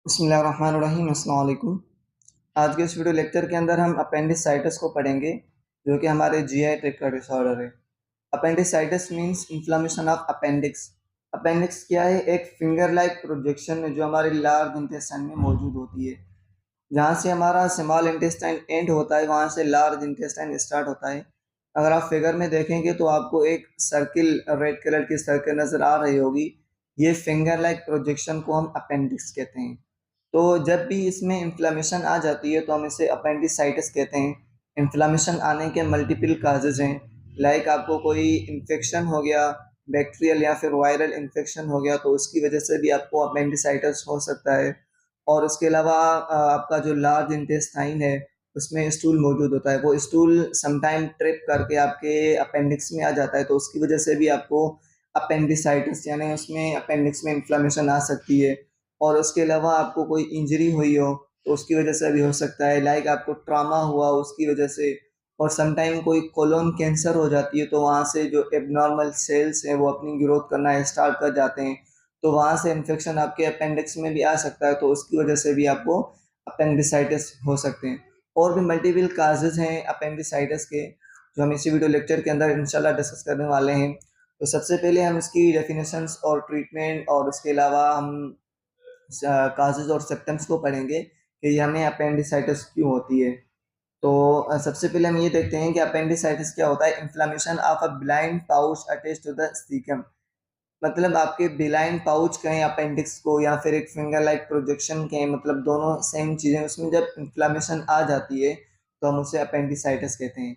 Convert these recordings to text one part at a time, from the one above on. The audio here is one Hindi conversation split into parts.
बिस्मिल्लाहिर्रहमानिर्रहीम अस्सलाम वालेकुम। आज के इस वीडियो लेक्चर के अंदर हम अपेंडिसाइटिस को पढ़ेंगे, जो कि हमारे जीआई ट्रैक्ट का डिसऑर्डर है। Appendicitis means inflammation of appendix. Appendix क्या है? एक फिंगर लाइक प्रोजेक्शन है जो हमारे लार्ज इंटेस्टाइन में मौजूद होती है। जहाँ से हमारा स्मॉल इंटेस्टाइन एंड होता है, वहाँ से लार्ज इंटेस्टाइन स्टार्ट होता है। अगर आप फिगर में देखेंगे तो आपको एक सर्किल, रेड कलर की सर्किल नज़र आ रही होगी। ये फिंगर लाइक प्रोजेक्शन को हम अपेंडिक्स कहते हैं। तो जब भी इसमें इन्फ्लेमेशन आ जाती है तो हम इसे अपेंडिसाइटिस कहते हैं। इन्फ्लेमेशन आने के मल्टीपल काजेज़ हैं, लाइक आपको कोई इन्फेक्शन हो गया, बैक्टीरियल या फिर वायरल इन्फेक्शन हो गया, तो उसकी वजह से भी आपको अपेंडिसाइटिस हो सकता है। और उसके अलावा आपका जो लार्ज इंटेस्टाइन है, उसमें स्टूल मौजूद होता है, वो स्टूल समटाइम ट्रिप करके आपके अपेंडिक्स में आ जाता है, तो उसकी वजह से भी आपको अपेंडिसाइटिस यानी उसमें अपेंडिक्स में इन्फ्लेमेशन आ सकती है। और उसके अलावा आपको कोई इंजरी हुई हो तो उसकी वजह से भी हो सकता है, लाइक आपको ट्रॉमा हुआ उसकी वजह से। और समटाइम कोई कोलोन कैंसर हो जाती है तो वहाँ से जो एबनॉर्मल सेल्स हैं वो अपनी ग्रोथ करना स्टार्ट कर जाते हैं, तो वहाँ से इन्फेक्शन आपके अपेंडिक्स में भी आ सकता है, तो उसकी वजह से भी आपको अपेंडिसाइटिस हो सकते हैं। और भी मल्टीपल काजेज़ हैं अपेंडिसाइटिस के, जो हम इसी वीडियो लेक्चर के अंदर इंशाल्लाह डिस्कस करने वाले हैं। तो सबसे पहले हम इसकी डेफिनेशंस और ट्रीटमेंट और उसके अलावा हम काजेज़ और सिम्पटम्स को पढ़ेंगे कि हमें अपेंडिसाइटिस क्यों होती है। तो सबसे पहले हम ये देखते हैं कि अपेंडिसाइटिस क्या होता है। Inflammation of a blind pouch attached to the caecum, मतलब आपके बिलाइन पाउच कहें अपेंडिक्स को या फिर एक फिंगर लाइक प्रोजेक्शन कहें, मतलब दोनों सेम चीज़ें, उसमें जब इन्फ्लेमेशन आ जाती है तो हम उसे अपेंडिसाइटिस कहते हैं।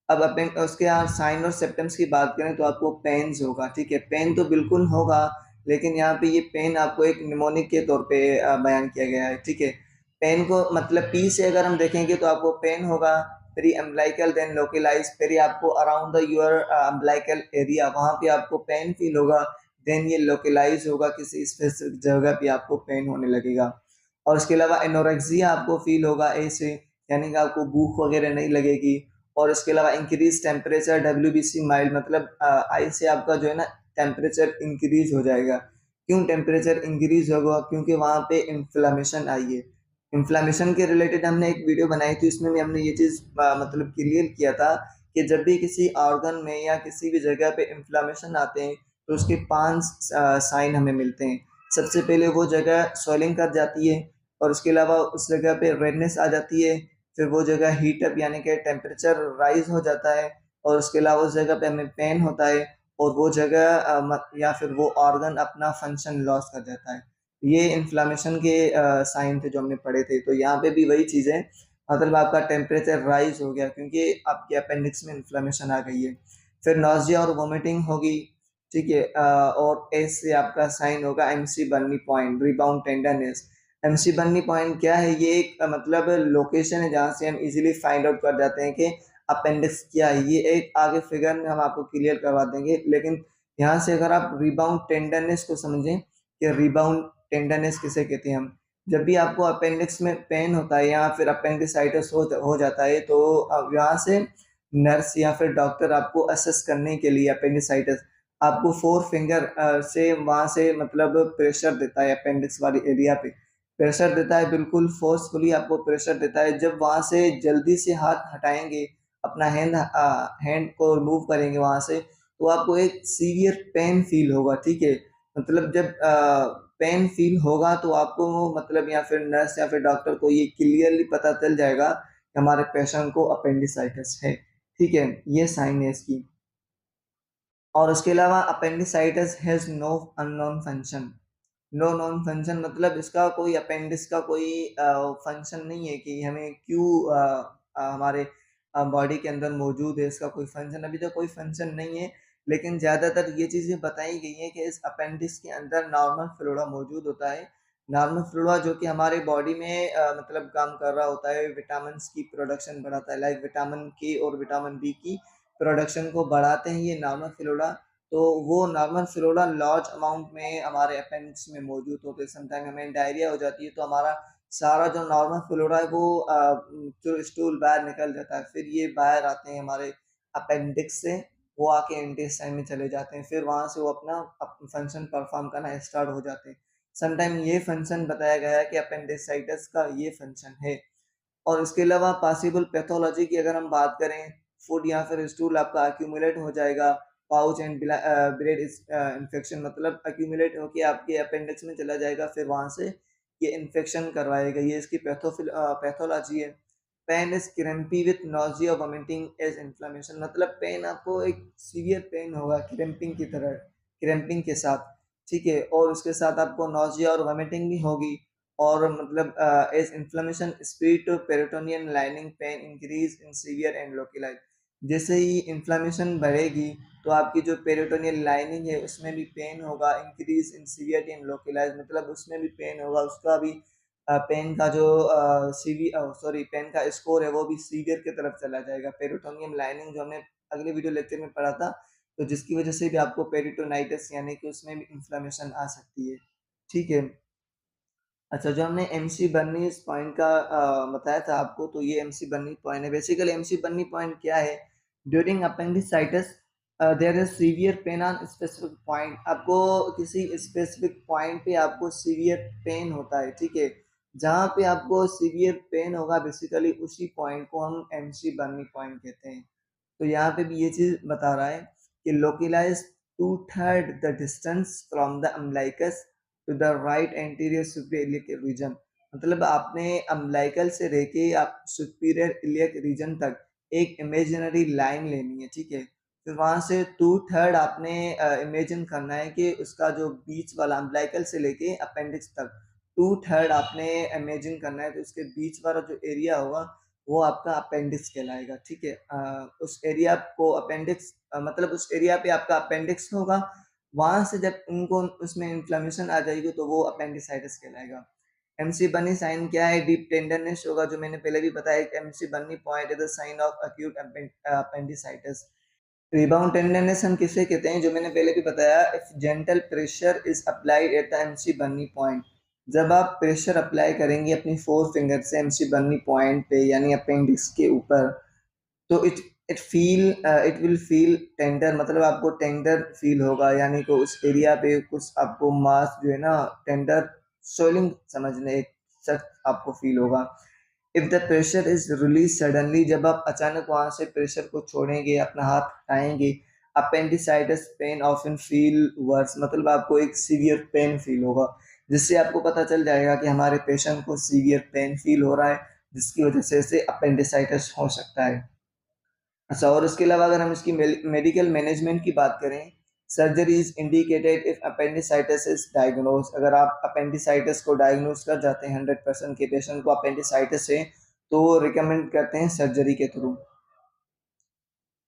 अब उसके यहाँ साइन और सिम्पटम्स की बात करें तो आपको पेन्स होगा, ठीक है, पेन तो बिल्कुल होगा, लेकिन यहाँ पे ये पेन आपको एक निमोनिक के तौर पे बयान किया गया है, ठीक है। पेन को मतलब पी से अगर हम देखेंगे तो आपको पेन होगा, फिर अम्बिलिकल देन लोकलाइज, फिर आपको around the your umbilical area वहाँ पे आपको पेन फील होगा, देन ये लोकलाइज होगा, किसी स्पेसिफिक जगह पे आपको पेन होने लगेगा। और उसके अलावा एनोरेक्सिया आपको फील होगा ऐसे, यानी कि आपको भूख वगैरह नहीं लगेगी। और इसके अलावा इंक्रीज टेम्परेचर, डब्ल्यूबीसी माइल्ड, मतलब आई से आपका जो है ना टेम्परेचर इंक्रीज हो जाएगा। क्यों टेम्परेचर इंक्रीज होगा? क्योंकि वहाँ पे इन्फ्लेमेशन आई है। इन्फ्लेमेशन के रिलेटेड हमने एक वीडियो बनाई थी, उसमें भी हमने ये चीज़ मतलब क्लियर किया था कि जब भी किसी ऑर्गन में या किसी भी जगह पे इन्फ्लेमेशन आते हैं तो उसके 5 साइन हमें मिलते हैं। सबसे पहले वो जगह स्वेलिंग कर जाती है, और उसके अलावा उस जगह पे रेडनेस आ जाती है, फिर वो जगह हीट अप यानी कि टेम्परेचर राइज़ हो जाता है, और उसके अलावा उस जगह पे हमें पेन होता है, और वो जगह या फिर वो ऑर्गन अपना फंक्शन लॉस कर जाता है। ये इन्फ्लेमेशन के साइन थे जो हमने पढ़े थे। तो यहाँ पे भी वही चीज़ है, मतलब आपका टेम्परेचर राइज़ हो गया क्योंकि आपके अपेंडिक्स में इन्फ्लेमेशन आ गई है। फिर नॉज़िया और वोमिटिंग होगी, ठीक है। और एस से आपका साइन होगा एमसी बर्नी पॉइंट, रिबाउंड टेंडरनेस। एमसी बर्नी पॉइंट क्या है? ये एक मतलब लोकेशन है जहाँ से हम इजीली फाइंड आउट कर जाते हैं कि अपेंडिक्स क्या है। ये एक आगे फिगर में हम आपको क्लियर करवा देंगे, लेकिन यहाँ से अगर आप रिबाउंड टेंडरनेस को समझें कि रिबाउंड टेंडरनेस किसे कहते हैं हम, जब भी आपको अपेंडिक्स में पेन होता है या फिर अपेंडिसाइटिस हो जाता है, तो यहाँ से नर्स या फिर डॉक्टर आपको असेस करने के लिए अपेंडिसाइटिस आपको 4 फिंगर से वहाँ से मतलब प्रेशर देता है, अपेंडिक्स वाली एरिया पे प्रेशर देता है, बिल्कुल फोर्सफुली आपको प्रेशर देता है। जब वहाँ से जल्दी से हाथ हटाएँगे, अपना हैंड को रिमूव करेंगे वहाँ से, तो आपको एक सीवियर पेन फ़ील होगा, ठीक है। मतलब जब पेन फ़ील होगा तो आपको मतलब या फिर नर्स या फिर डॉक्टर को ये क्लियरली पता चल जाएगा कि हमारे पेशेंट को अपेंडिसाइटिस है, ठीक है। ये साइन है इसकी। और उसके अलावा appendicitis has no unknown function. No known function मतलब इसका कोई अपेंडिक्स का कोई फंक्शन नहीं है कि हमें क्यों हमारे बॉडी के अंदर मौजूद है, इसका कोई फंक्शन अभी तक कोई फंक्शन नहीं है। लेकिन ज़्यादातर ये चीज़ें बताई गई हैं कि इस अपेंडिक्स के अंदर नॉर्मल फ्लोरा मौजूद होता है। नॉर्मल फ्लोरा जो कि हमारे बॉडी में मतलब काम कर रहा होता है, विटामिन्स की प्रोडक्शन बढ़ाता है, लाइक विटामिन के और विटामिन बी की प्रोडक्शन को बढ़ाते हैं ये नॉर्मल फ्लोरा। तो वो नॉर्मल फ़्लोरा लार्ज अमाउंट में हमारे अपेंडिक्स में मौजूद होते हैं। समटाइम हमें डायरिया हो जाती है तो हमारा सारा जो नॉर्मल फ़्लोरा है वो जो स्टूल बाहर निकल जाता है। फिर ये बाहर आते हैं हमारे अपेंडिक्स से, वो आके इंटेस्टाइन में चले जाते हैं। फिर वहाँ से वो अपना फंक्शन परफ़ॉर्म करना स्टार्ट हो जाते हैं। समटाइम ये फंक्शन बताया गया है कि अपेंडिसाइटिस का ये फंक्शन है। और इसके अलावा पॉसिबल पैथोलॉजी की अगर हम बात करें, फूड या फिर स्टूल आपका अक्यूमुलेट हो जाएगा, पाउच एंड ब्रेड इन्फेक्शन मतलब अक्यूमुलेट होके आपके अपेंडिक्स में चला जाएगा, फिर वहाँ से ये इन्फेक्शन करवाएगा, ये इसकी पैथोलॉजी है। Pain is crampy with nausea vomiting as inflammation मतलब पेन आपको एक सीवियर पेन होगा क्रैम्पिंग की तरह, क्रैम्पिंग के साथ, ठीक है, और उसके साथ आपको नॉजिया और वोमिटिंग भी होगी। और मतलब as inflammation spread to peritoneal lining pain increase in severe and localise. जैसे ही इन्फ्लेमेशन बढ़ेगी तो आपकी जो पेरिटोनियल लाइनिंग है उसमें भी पेन होगा, increase in severity and localise मतलब उसमें भी पेन होगा, उसका भी पेन का जो पेन का स्कोर है वो भी सीवियर की तरफ चला जाएगा। पेरिटोनियम लाइनिंग जो हमने अगले वीडियो लेक्चर में पढ़ा था, तो जिसकी वजह से भी आपको पेरिटोनाइटिस यानी कि उसमें भी इन्फ्लेमेशन आ सकती है, ठीक है। अच्छा, जो हमने एमसी बर्नीज पॉइंट का बताया था आपको, तो ये एमसी बर्नी पॉइंट है। बेसिकली एमसी बर्नी पॉइंट क्या है? During appendicitis there is severe pain on specific point. आपको किसी स्पेसिफिक पॉइंट पे आपको सीवियर पेन होता है, ठीक है। जहाँ पे आपको सीवियर पेन होगा बेसिकली उसी पॉइंट को हम एमसी बर्नी पॉइंट कहते हैं। तो यहाँ पे भी ये चीज़ बता रहा है कि localize 2/3 the distance from the umbilicus to the right anterior superior iliac region मतलब आपने अम्बिलिकल से लेके आप सुपीरियर इलियक रीजन तक एक इमेजिनरी लाइन लेनी है, ठीक है। फिर वहाँ से 2/3 आपने इमेजिन करना है कि उसका जो बीच वाला अम्बिलिकल से लेके अपेंडिक्स तक 2/3 आपने इमेजिन करना है, तो उसके बीच वाला जो एरिया होगा वो आपका अपेंडिक्स कहलाएगा, ठीक है। उस एरिया को अपेंडिक्स मतलब उस एरिया पे आपका अपेंडिक्स होगा, वहाँ से जब उनको उसमें इन्फ्लेमेशन आ जाएगी तो वो अपेंडिसाइटिस कहलाएगा। एमसी बर्नी साइन क्या है? डीप टेंडरनेस होगा, जो मैंने पहले भी बताया कि McBurney point is the sign of acute appendicitis. Rebound tenderness हम किसे कहते हैं? जो मैंने पहले भी बताया, if gentle pressure is applied at the McBurney point. जब आप प्रेशर अप्लाई करेंगे अपनी 4 फिंगर से एमसी बर्नी पॉइंट पे यानी अपेंडिक्स के ऊपर, तो इट विल फील टेंडर मतलब आपको टेंडर फील होगा, यानी कि उस एरिया पे कुछ आपको मास जो है ना टेंडर सोलिंग समझने एक सख्त आपको फील होगा। If the pressure is release suddenly जब आप अचानक वहां से प्रेशर को छोड़ेंगे, अपना हाथ हटाएंगे, appendicitis pain often feel worse मतलब आपको एक सीवियर पेन फील होगा, जिससे आपको पता चल जाएगा कि हमारे पेशेंट को सीवियर पेन फील हो रहा है, जिसकी वजह से इसे अपेंडिसाइटिस हो सकता है। अच्छा, और उसके अलावा अगर हम इसकी मेडिकल मैनेजमेंट की बात करें, surgery is indicated if appendicitis is diagnose. अगर आप अपेंडिसाइटिस को डायग्नोज कर जाते हैं 100% के पेशेंट को अपेंडिसाइटिस है, तो वो रिकमेंड करते हैं सर्जरी के थ्रू।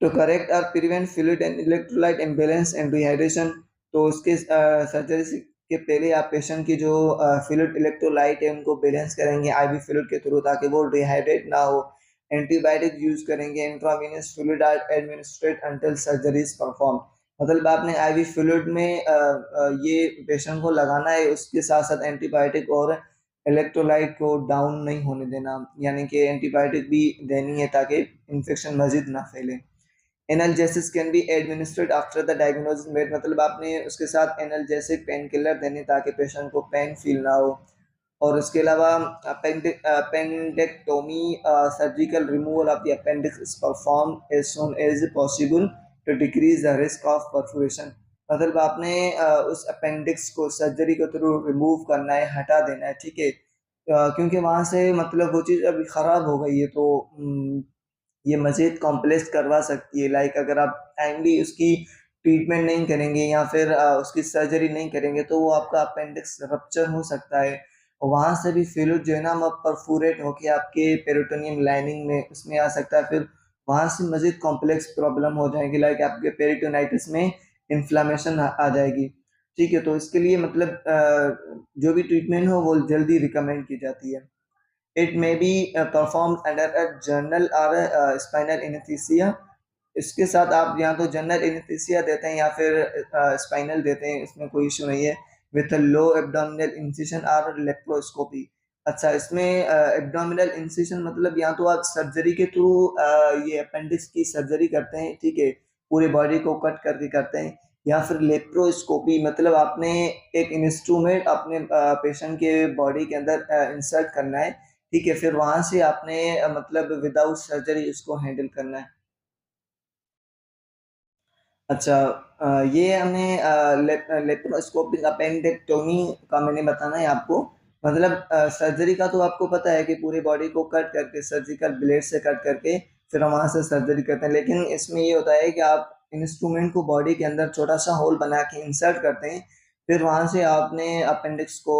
टू करेक्ट और prevent fluid and electrolyte imbalance and dehydration, तो उसके सर्जरी के पहले आप पेशेंट की जो फ्लूइड इलेक्ट्रोलाइट है उनको बैलेंस करेंगे आईवी फ्लूइड के थ्रू, ताकि वो डिहाइड्रेट ना हो। एंटीबायोटिक यूज करेंगे, intravenous fluid are administrate until surgery is perform मतलब आपने आईवी फ्लूइड में ये पेशेंट को लगाना है, उसके साथ साथ एंटीबायोटिक और इलेक्ट्रोलाइट को डाउन नहीं होने देना, यानी कि एंटीबायोटिक भी देनी है ताकि इन्फेक्शन मजीद ना फैले। Analgesics can be administered after the diagnosis made मतलब आपने उसके साथ एनाल्जेसिक पेन किलर देने ताकि पेशेंट को पेन फील ना हो। और उसके अलावा appendectomy surgical removal of the appendix is perform as soon as possible to decrease the risk of perforation मतलब आपने उस अपेंडिक्स को सर्जरी के थ्रू रिमूव करना है, हटा देना है, ठीक है। क्योंकि वहाँ से मतलब वो चीज़ अभी ख़राब हो गई है, तो ये मज़ीद कॉम्प्लेक्स करवा सकती है। लाइक अगर आप टाइमली उसकी ट्रीटमेंट नहीं करेंगे या फिर उसकी सर्जरी नहीं करेंगे, तो वो आपका अपेंडिक्स रप्चर हो सकता है, और वहाँ से भी फ्लूइड जो है ना परफोरेट होके आपके पेरिटोनियम लाइनिंग में उसमें आ सकता है, फिर वहाँ से मज़ीद कॉम्प्लेक्स प्रॉब्लम हो जाएगी, लाइक आपके पेरिटोनाइटिस में इन्फ्लामेशन आ जाएगी, ठीक है। तो इसके लिए मतलब जो भी ट्रीटमेंट हो वो जल्दी रिकमेंड की जाती है। It may be perform under a general और स्पाइनल एनेस्थीसिया। इसके साथ आप या तो जनरल एनेस्थीसिया देते हैं या फिर स्पाइनल देते हैं, इसमें कोई इशू नहीं है। विथ लो एब्डोमिनल इंसिशन और लेप्रोस्कोपी। अच्छा, इसमें एब्डोमिनल इंसिशन मतलब या तो आप सर्जरी के थ्रू ये अपेंडिक्स की सर्जरी करते हैं, ठीक है, पूरे बॉडी को कट करके करते हैं, या फिर लेप्रोस्कोपी, मतलब आपने एक इंस्ट्रूमेंट अपने पेशेंट के बॉडी के अंदर इंसर्ट करना है, ठीक है, फिर वहाँ से आपने मतलब विदाउट सर्जरी इसको हैंडल करना है। अच्छा, ये हमें लेप्रोस्कोपिक अपेंडेक्टोमी का मैंने बताना है आपको। मतलब सर्जरी का तो आपको पता है कि पूरी बॉडी को कट करके सर्जिकल ब्लेड से कट करके फिर हम वहाँ से सर्जरी करते हैं, लेकिन इसमें ये होता है कि आप इंस्ट्रूमेंट को बॉडी के अंदर छोटा सा होल बना के इंसर्ट करते हैं, फिर वहाँ से आपने अपेंडिक्स को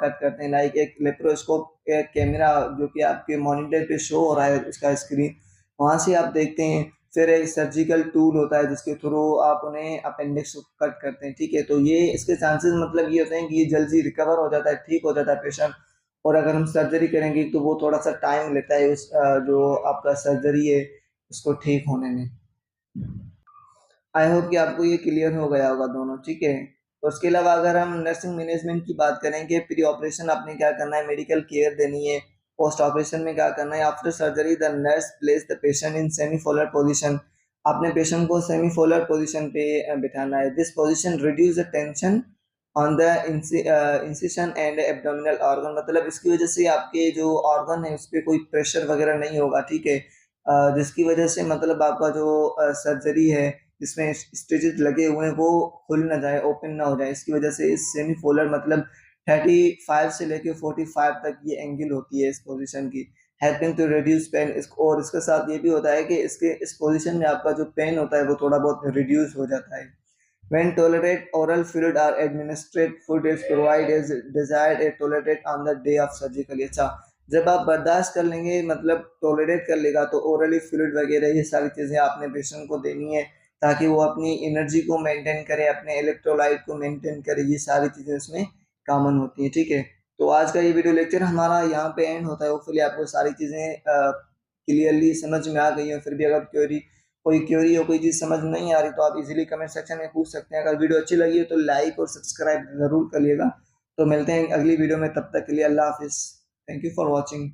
कट करते हैं। लाइक एक लेप्रोस्कोप एक कैमरा जो कि आपके मॉनिटर पे शो हो रहा है उसका स्क्रीन, वहाँ से आप देखते हैं। फिर एक सर्जिकल टूल होता है जिसके थ्रू आप उन्हें अपेंडिक्स को कट करते हैं, ठीक है। तो ये इसके चांसेस मतलब ये होते हैं कि ये जल्दी रिकवर हो जाता है, ठीक हो जाता है पेशेंट। और अगर हम सर्जरी करेंगे तो वो थोड़ा सा टाइम लेता है उस जो आपका सर्जरी है उसको ठीक होने में। आई होप कि आपको ये क्लियर हो गया होगा दोनों, ठीक है। तो उसके अलावा अगर हम नर्सिंग मैनेजमेंट की बात करें कि प्री ऑपरेशन आपने क्या करना है, मेडिकल केयर देनी है। पोस्ट ऑपरेशन में क्या करना है, after surgery the nurse place the patient in semi Fowler position. आपने पेशेंट को सेमी फोलर पोजिशन पे बिठाना है। This position reduce the tension on the incision and abdominal organ, मतलब इसकी वजह से आपके जो ऑर्गन है उस पर कोई प्रेशर वगैरह नहीं होगा, ठीक है। जिसकी वजह से मतलब आपका जो सर्जरी है जिसमें स्टिचेस लगे हुए हैं वो खुल ना जाए, ओपन ना हो जाए। इसकी वजह से इस सेमी फोल्डर मतलब 35 से लेके 45 तक ये एंगल होती है इस पोजीशन की, हेल्पिंग टू रिड्यूस पेन। और इसके साथ ये भी होता है कि इसके इस पोजीशन में आपका जो पेन होता है वो थोड़ा बहुत रिड्यूस हो जाता है। When tolerate oral fluid are administered, food is provided as desired and tolerated on the day of surgery। अच्छा, जब आप बर्दाश्त कर लेंगे मतलब टॉलरेट कर लेगा तो ओरली फ्लूइड वगैरह ये सारी चीज़ें आपने पेशेंट को देनी है ताकि वो अपनी एनर्जी को मेंटेन करे, अपने इलेक्ट्रोलाइट को मेंटेन करे। ये सारी चीज़ें इसमें कॉमन होती हैं, ठीक है। तो आज का ये वीडियो लेक्चर हमारा यहाँ पे एंड होता है। होपफुली आपको सारी चीज़ें क्लियरली समझ में आ गई हैं। फिर भी अगर कोई क्वेरी हो, कोई चीज़ समझ नहीं आ रही तो आप इजीली कमेंट सेक्शन में पूछ सकते हैं। अगर वीडियो अच्छी लगी हो तो लाइक और सब्सक्राइब ज़रूर करिएगा। तो मिलते हैं अगली वीडियो में, तब तक के लिए अल्लाह हाफिज़। Thank you for watching.